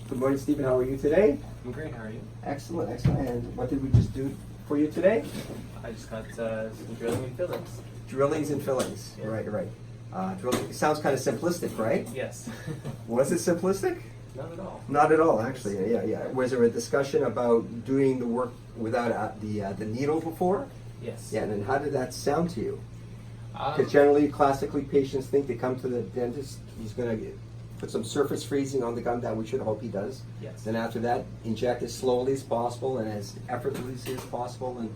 Good morning, Stephen. How are you today? I'm great, how are you? Excellent, excellent. And what did we just do for you today? I just got some drilling and fillings. Drillings and fillings. Yeah. Right. Drilling sounds kind of simplistic, right? Yes. Was it simplistic? Not at all. Not at all, actually. Yeah. Was there a discussion about doing the work without the needle before? Yes. Yeah. And then how did that sound to you? Um, Because generally, classically, patients think they come to the dentist, he's going to put some surface freezing on the gum, that we should hope he does. Yes. Then after that, inject as slowly as possible and as effortlessly as possible, and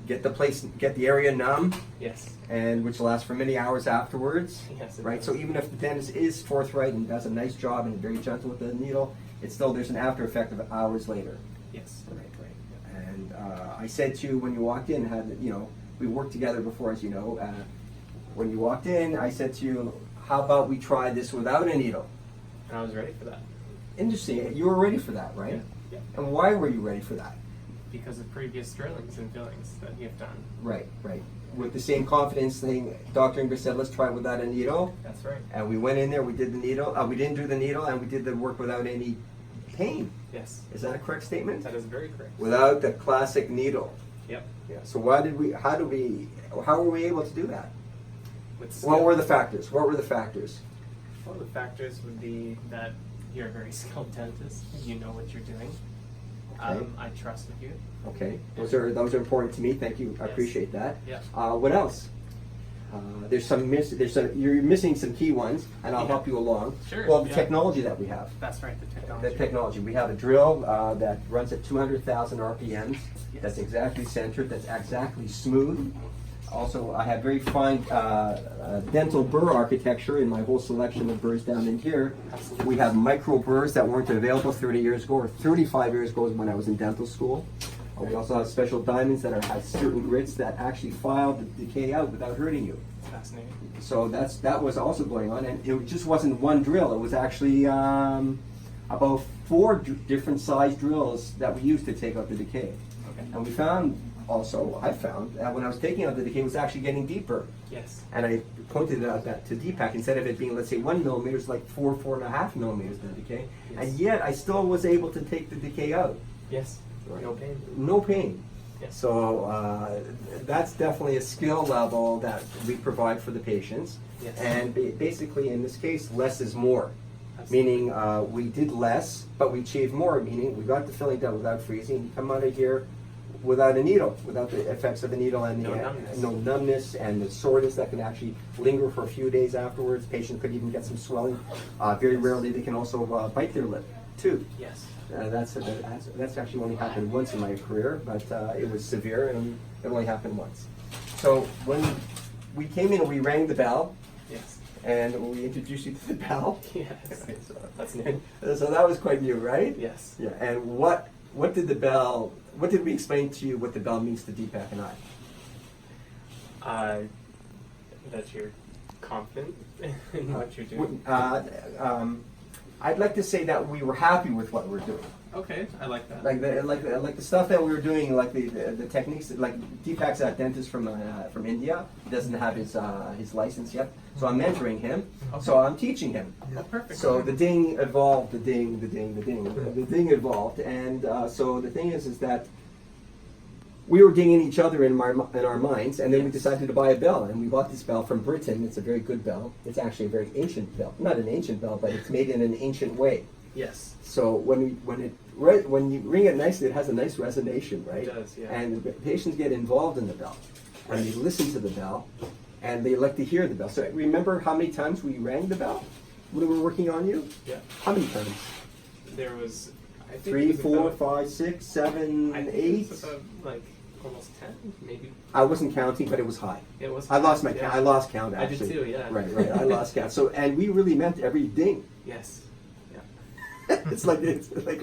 get the area numb, Yes. and which lasts for many hours afterwards. Yes, it Right. does. So even if the dentist is forthright and does a nice job and very gentle with the needle, it's still there's an after effect of hours later. Yes. Right. And I said to you when you walked in, we worked together before, as you know. When you walked in, I said to you, how about we try this without a needle? And I was ready for that. Interesting. You were ready for that, right? Yeah. And why were you ready for that? Because of previous drillings and fillings that you've done. Right. With the same confidence thing, Dr. Ingrid said, let's try it without a needle. That's right. And we went in there, we did the needle. We didn't do the needle, and we did the work without any pain. Yes. Is that a correct statement? That is very correct. Without the classic needle. Yep. Yeah. So how were we able to do that? With What skill. were the factors? Well, the factors would be that you're a very skilled dentist. You know what you're doing. Okay. I trusted you. Okay. Those are important to me. Thank you. I Yes. appreciate that. Yeah. What else? You're missing some key ones, and I'll Yeah. help you along. Sure, Well, the yeah. technology that we have. That's right, the technology. The technology. We have a drill that runs at 200,000 RPMs. Yes. That's exactly centered. That's exactly smooth. Also, I have very fine dental burr architecture in my whole selection of burrs down in here. Absolutely. We have micro burrs that weren't available 30 years ago or 35 years ago when I was in dental school. We also have special diamonds that have certain grits that actually file the decay out without hurting you. Fascinating. So that was also going on, and it just wasn't one drill. It was actually about four different size drills that we used to take out the decay. Okay. And I found that when I was taking out the decay, it was actually getting deeper. Yes. And I pointed out that to Deepak, instead of it being, let's say, 1 millimeter, it's like 4.5 millimeters the decay. Yes. And yet I still was able to take the decay out. Yes. No pain. No pain. Yes. So that's definitely a skill level that we provide for the patients. Yes. And basically, in this case, less is more. Absolutely. Meaning we did less, but we achieved more. Meaning we got the filling done without freezing. You come out of here without a needle, without the effects of the needle and No numbness. and the soreness that can actually linger for a few days afterwards. Patient could even get some swelling. Very rarely, they can also bite their lip too. Yes. That's actually only happened once in my career, but it was severe and it only happened once. So when we came in, we rang the bell Yes. and we introduced you to the bell. Yes. So, That's new. so that was quite new, right? Yes. Yeah. And what did we explain to you what the bell means to Deepak and I? That you're confident in what you're doing. I'd like to say that we were happy with what we're doing. Okay, I like that. Like the stuff that we were doing, like the techniques. Like Deepak's a dentist from India. He doesn't have his license yet, so I'm mentoring him. Okay. So I'm teaching him. Oh, perfect. So the ding evolved. The ding evolved, and so the thing is that we were dinging each other in our minds, and then we Yes. decided to buy a bell, and we bought this bell from Britain. It's a very good bell. It's actually a very ancient bell. Not an ancient bell, but it's made in an ancient way. Yes. So when you ring it nicely, it has a nice resonation, right? It does, yeah. And the patients get involved in the bell, and they listen to the bell, and they like to hear the bell. So remember how many times we rang the bell when we were working on you? Yeah. How many times? There was, I think 3, it was 4, about, 5, 6, 7, I think 8. it was about like almost 10, maybe. I wasn't counting, but it was high. It was. I lost my yeah. count. I lost count I did actually. too, yeah. Right. I lost count. So and we really meant every ding. Yes. Yeah. it's like it's like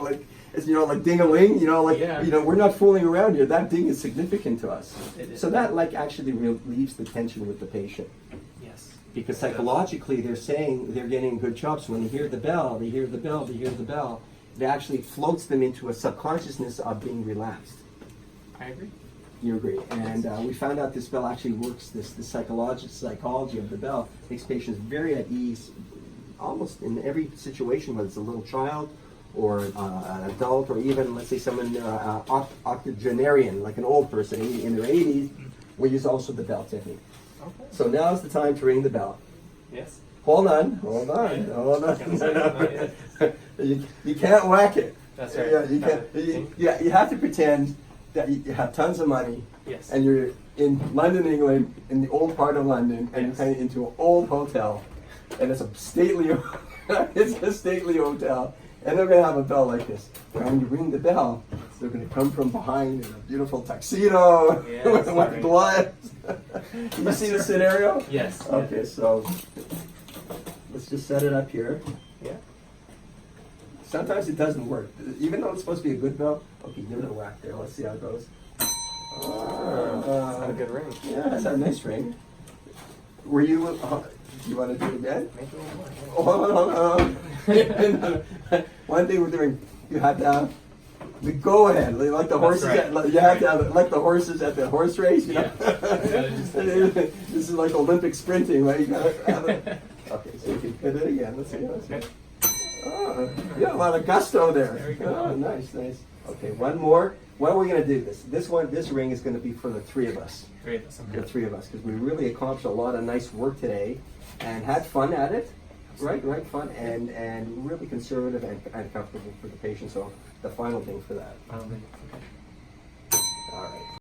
ding-a-ling, Yeah. we're not fooling around here. That ding is significant to us. It is. So that actually relieves the tension with the patient, Yes. because psychologically they're saying they're getting good jobs. When they hear the bell, they hear the bell, they hear the bell. It actually floats them into a subconsciousness of being relaxed. I agree. You agree? And we found out this bell actually works. The psychology of the bell makes patients very at ease, almost in every situation, whether it's a little child or an adult, or even, let's say, someone octogenarian, like an old person in their 80s, we use also the bell technique. Okay. So now's the time to ring the bell. Yes. Hold on. You can't whack it. That's right. Yeah, you can't. You have to pretend that you have tons of money. Yes. And you're in London, England, in the old part of London, and you're kind of into an old hotel, and it's a stately, hotel, and they're gonna have a bell like this. When you ring the bell, they're gonna come from behind in a beautiful tuxedo with right. blood. You see the scenario? Yes. Okay, so let's just set it up here. Yeah. Sometimes it doesn't work, even though it's supposed to be a good bell. Okay, give it a whack there. Let's see how it goes. That's not a good ring. Yeah, that's a nice ring. Were you? Do you want to do it again? Make it a little more. Oh, hold on. One thing we're doing, you have to have the go ahead, like the horses. right. You have to have it like the horses at the horse race. You know? Yeah. This is like Olympic sprinting, right? You gotta have it. Okay, so you can hit it again. Let's see. Okay. Oh, you got a lot of gusto there. There we go. Oh, nice. Okay, one more. When are we going to do this? This ring is going to be for the three of us. Great. That's The three of us, because we really accomplished a lot of nice work today, and had fun at it. Right, fun, and really conservative and comfortable for the patient. So the final thing for that. Okay. All right.